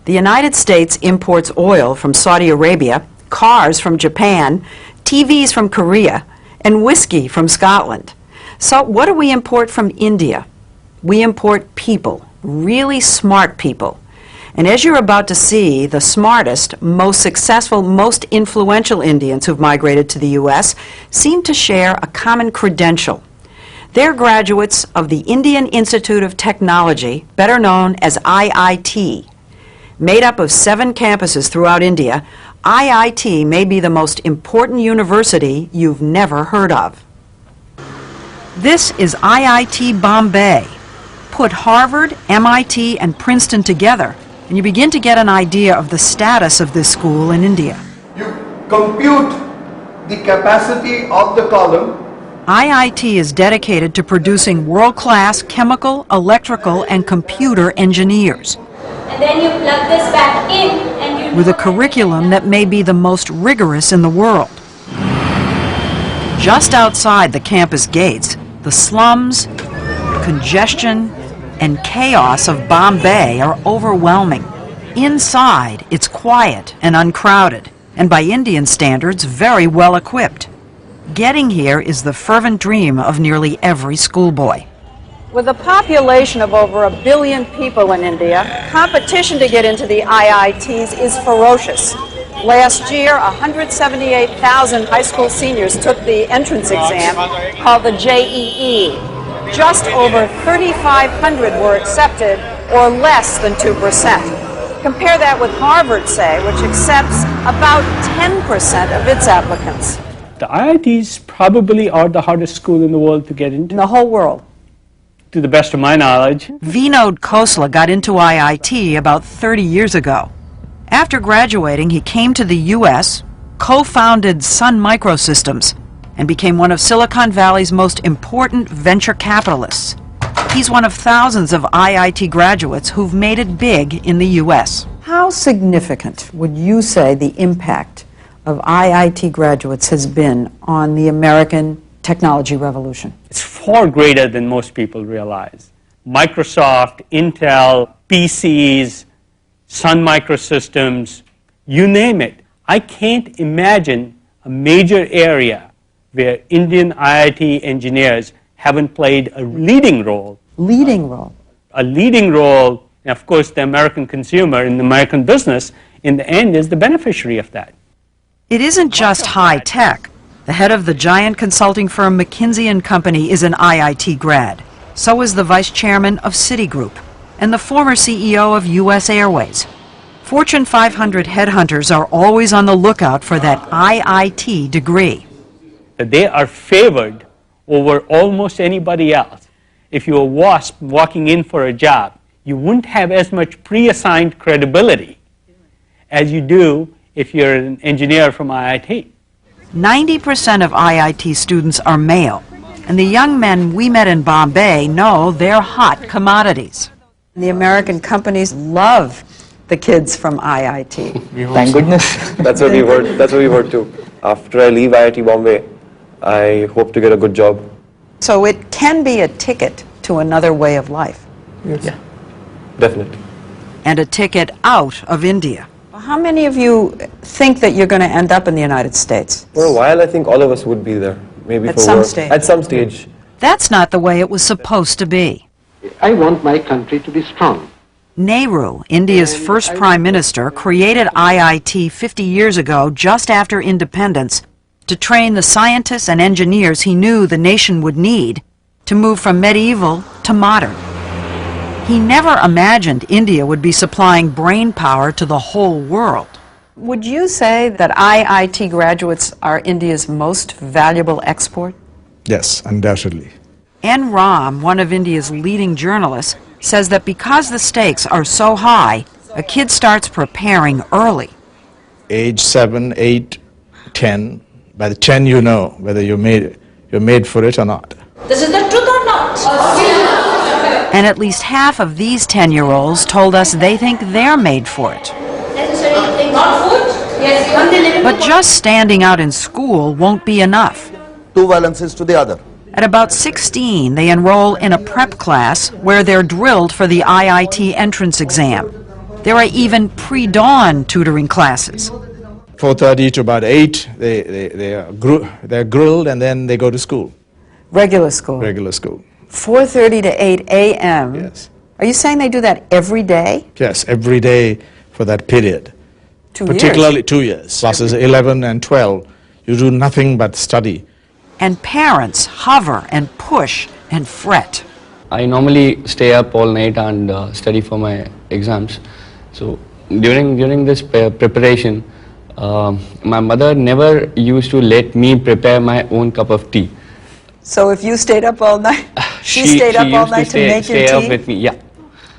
The United States imports oil from Saudi Arabia, cars from Japan, TVs from Korea, and whiskey from Scotland. So what do we import from India? We import people, really smart people. And as you're about to see, the smartest, most successful, most influential Indians who've migrated to the U.S. seem to share a common credential. They're graduates of the Indian Institute of Technology, better known as IIT. Made up of 7 campuses throughout India, IIT may be the most important university you've never heard of. This is IIT Bombay. Put Harvard, MIT, and Princeton together, and you begin to get an idea of the status of this school in India. You compute the capacity of the column. IIT is dedicated to producing world-class chemical, electrical, and computer engineers. And then you plug this back in and you... With a curriculum that may be the most rigorous in the world. Just outside the campus gates, the slums, congestion, and chaos of Bombay are overwhelming. Inside, it's quiet and uncrowded, and by Indian standards, very well equipped. Getting here is the fervent dream of nearly every schoolboy. With a population of over 1 billion people in India, competition to get into the IITs is ferocious. Last year, 178,000 high school seniors took the entrance exam called the JEE. Just over 3,500 were accepted, or less than 2%. Compare that with Harvard, say, which accepts about 10% of its applicants. The IITs probably are the hardest school in the world to get into. In the whole world. To the best of my knowledge. Vinod Khosla got into IIT about 30 years ago. After graduating, he came to the U.S., co-founded Sun Microsystems, and became one of Silicon Valley's most important venture capitalists. He's one of thousands of IIT graduates who've made it big in the U.S. How significant would you say the impact of IIT graduates has been on the American technology revolution? It's far greater than most people realize. Microsoft, Intel, PCs, Sun Microsystems, you name it. I can't imagine a major area where Indian IIT engineers haven't played a leading role. Leading role? A leading role, and of course the American consumer in the American business, in the end, is the beneficiary of that. It isn't just high tech. The head of the giant consulting firm McKinsey & Company is an IIT grad. So is the vice chairman of Citigroup and the former CEO of U.S. Airways. Fortune 500 headhunters are always on the lookout for that IIT degree. They are favored over almost anybody else. If you're a WASP walking in for a job, you wouldn't have as much pre-assigned credibility as you do if you're an engineer from IIT. 90% of IIT students are male, and the young men we met in Bombay know they're hot commodities. The American companies love the kids from IIT. Thank goodness. That's what we heard. That's what we heard too. After I leave IIT Bombay, I hope to get a good job. So it can be a ticket to another way of life. Yes. Yeah, definitely. And a ticket out of India. How many of you think that you're going to end up in the United States? For a while, I think all of us would be there. Maybe at for some work. stage. At some stage. That's not the way it was supposed to be. I want my country to be strong. Nehru, India's first prime minister, created IIT 50 years ago, just after independence, to train the scientists and engineers he knew the nation would need to move from medieval to modern. He never imagined India would be supplying brain power to the whole world. Would you say that IIT graduates are India's most valuable export? Yes, undoubtedly. N. Ram, one of India's leading journalists, says that because the stakes are so high, a kid starts preparing early. Age 7, 8, 10. By the 10 you know whether you're made for it or not. This is the truth or not? And at least half of these 10-year-olds told us they think they're made for it. Not food? Yes. But just standing out in school won't be enough. Two valences to the other. At about 16, they enroll in a prep class where they're drilled for the IIT entrance exam. There are even pre-dawn tutoring classes. 4:30 to about 8, they're grilled and then they go to school, Regular school. regular school. 4:30 to 8 a.m. Yes. Are you saying they do that every day? Yes, every day for that period. 2 years. Particularly 2 years. Classes 11 and 12, you do nothing but study. And parents hover and push and fret. I normally stay up all night and study for my exams. So during this preparation, my mother never used to let me prepare my own cup of tea. So if you stayed up all night, she stayed up all night to make your stay up tea? with me, yeah.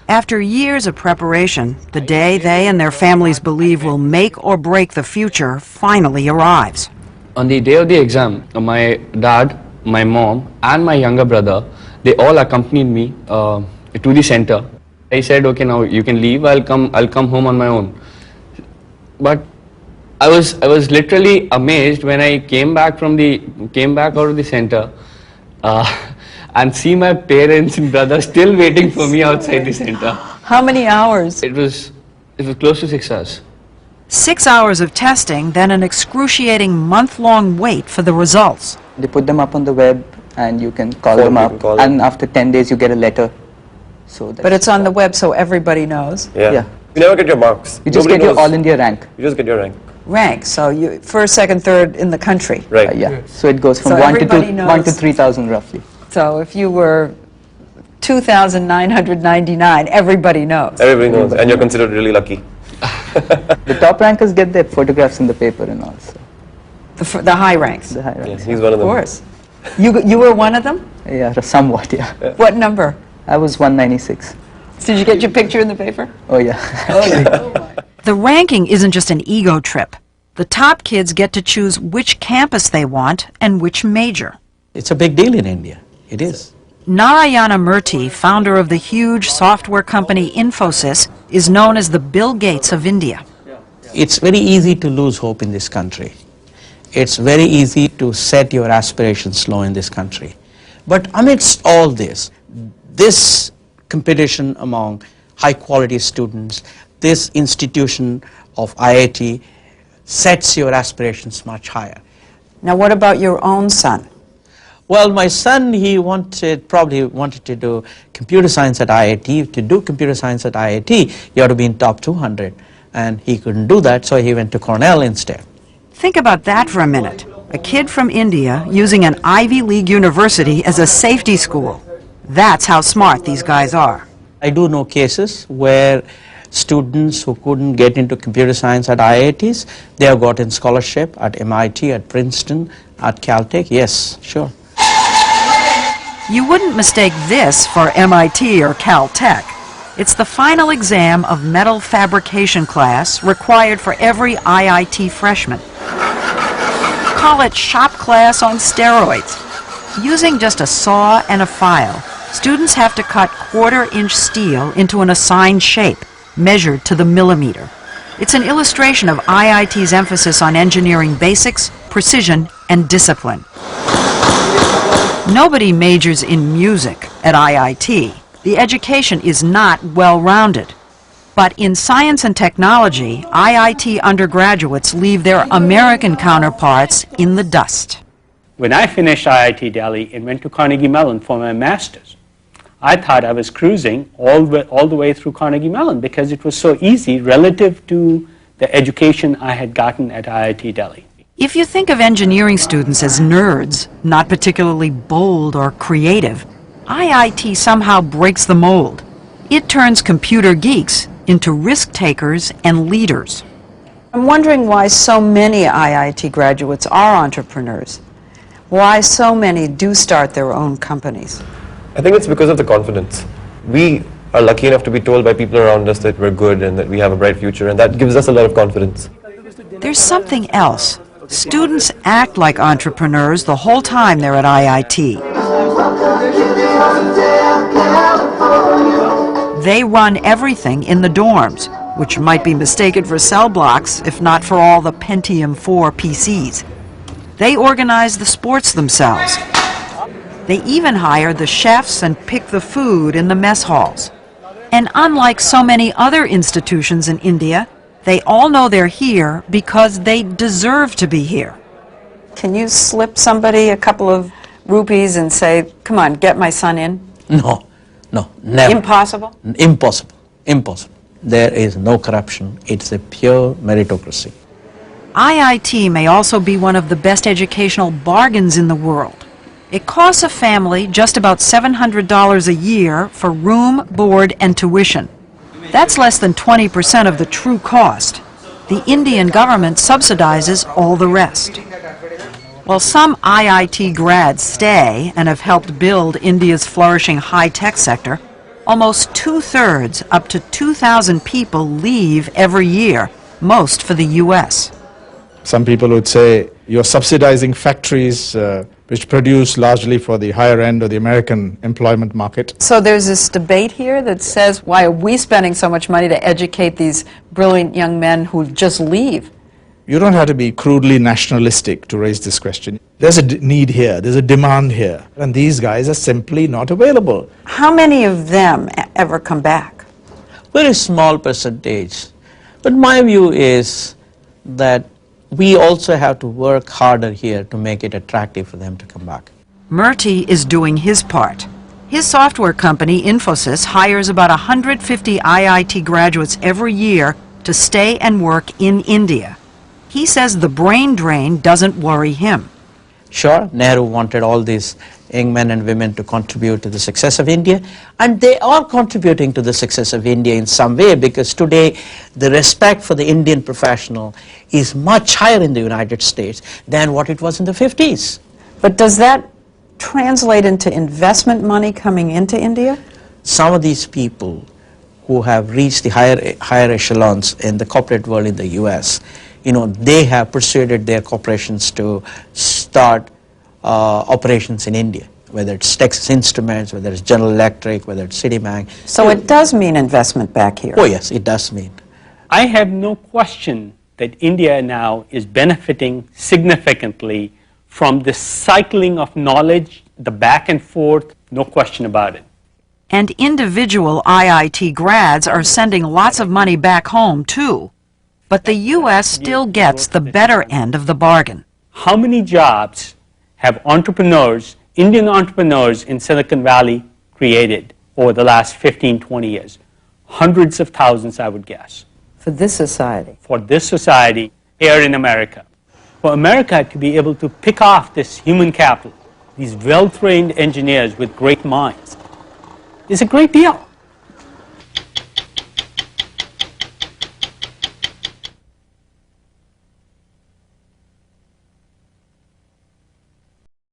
After years of preparation, the day they and their families believe will make or break the future finally arrives. On the day of the exam, my dad, my mom, and my younger brother, they all accompanied me to the center. I said, okay, now you can leave. I'll come home on my own. But I was literally amazed when I came back out of the center and see my parents and brother still waiting for me outside the center. How many hours? It was close to 6 hours. 6 hours of testing, then an excruciating month-long wait for the results. They put them up on the web and you can call them You up, can call them. and after 10 days you get a letter. So But it's on the web so everybody knows. Yeah. Yeah. You never get your marks. you just Nobody get your knows. all India rank. You just get your rank. Rank, so you first, second, third in the country. Right. Yeah. So it goes from So 1 to everybody 1 to knows. 3,000 roughly. So if you were 2,999, everybody knows. Everybody knows, and you're considered really lucky. The top rankers get their photographs in the paper and all. So The high ranks, the high Yeah, ranks. he's one of of them. course. You were one of them? Yeah, somewhat. Yeah. What number? I was 196. Did you get your picture in the paper? Oh yeah. The ranking isn't just an ego trip. The top kids get to choose which campus they want and which major. It's a big deal in India. It is. Narayana Murthy, founder of the huge software company Infosys, is known as the Bill Gates of India. It's very easy to lose hope in this country. It's very easy to set your aspirations low in this country. But amidst all this competition among high-quality students, this institution of IIT sets your aspirations much higher. Now what about your own son? Well, my son, he probably wanted to do computer science at IIT. To do computer science at IIT, you have to be in top 200. And he couldn't do that, so he went to Cornell instead. Think about that for a minute. A kid from India using an Ivy League university as a safety school. That's how smart these guys are. I do know cases where students who couldn't get into computer science at IITs, they have gotten scholarship at MIT, at Princeton, at Caltech. Yes, sure. You wouldn't mistake this for MIT or Caltech. It's the final exam of metal fabrication class required for every IIT freshman. Call it shop class on steroids. Using just a saw and a file, students have to cut quarter-inch steel into an assigned shape, measured to the millimeter. It's an illustration of IIT's emphasis on engineering basics, precision, and discipline. Nobody majors in music at IIT. The education is not well-rounded. But in science and technology, IIT undergraduates leave their American counterparts in the dust. When I finished IIT Delhi and went to Carnegie Mellon for my master's, I thought I was cruising all the way through Carnegie Mellon because it was so easy relative to the education I had gotten at IIT Delhi. If you think of engineering students as nerds, not particularly bold or creative, IIT somehow breaks the mold. It turns computer geeks into risk takers and leaders. I'm wondering why so many IIT graduates are entrepreneurs. Why so many do start their own companies. I think it's because of the confidence. We are lucky enough to be told by people around us that we're good and that we have a bright future, and that gives us a lot of confidence. There's something else. Students act like entrepreneurs the whole time they're at IIT. They run everything in the dorms, which might be mistaken for cell blocks if not for all the Pentium 4 PCs. They organize the sports themselves. They even hire the chefs and pick the food in the mess halls. And unlike so many other institutions in India, they all know they're here because they deserve to be here. Can you slip somebody a couple of rupees and say, come on, get my son in? No, no, never. Impossible? Impossible, impossible. There is no corruption. It's a pure meritocracy. IIT may also be one of the best educational bargains in the world. It costs a family just about $700 a year for room, board, and tuition. That's less than 20% of the true cost. The Indian government subsidizes all the rest. While some IIT grads stay and have helped build India's flourishing high-tech sector, almost two-thirds, up to 2,000 people leave every year, most for the U.S. Some people would say you're subsidizing factories which produce largely for the higher end of the American employment market. So there's this debate here that says, why are we spending so much money to educate these brilliant young men who just leave? You don't have to be crudely nationalistic to raise this question. There's a need here, there's a demand here, and these guys are simply not available. How many of them ever come back? Very small percentage. But my view is that we also have to work harder here to make it attractive for them to come back. Murthy is doing his part. His software company, Infosys, hires about 150 IIT graduates every year to stay and work in India. He says the brain drain doesn't worry him. Sure, Nehru wanted all these young men and women to contribute to the success of India, and they are contributing to the success of India in some way, because today the respect for the Indian professional is much higher in the United States than what it was in the 50s. But does that translate into investment money coming into India? Some of these people who have reached the higher echelons in the corporate world in the US, they have persuaded their corporations to start operations in India, whether it's Texas Instruments, whether it's General Electric, whether it's Citibank. So it does mean investment back here? Oh yes, it does mean. I have no question that India now is benefiting significantly from the cycling of knowledge, the back and forth, no question about it. And individual IIT grads are sending lots of money back home, too. But the U.S. still gets the better end of the bargain. How many jobs have entrepreneurs, Indian entrepreneurs in Silicon Valley created over the last 15, 20 years? Hundreds of thousands, I would guess. For this society? For this society here in America. For America to be able to pick off this human capital, these well-trained engineers with great minds, is a great deal.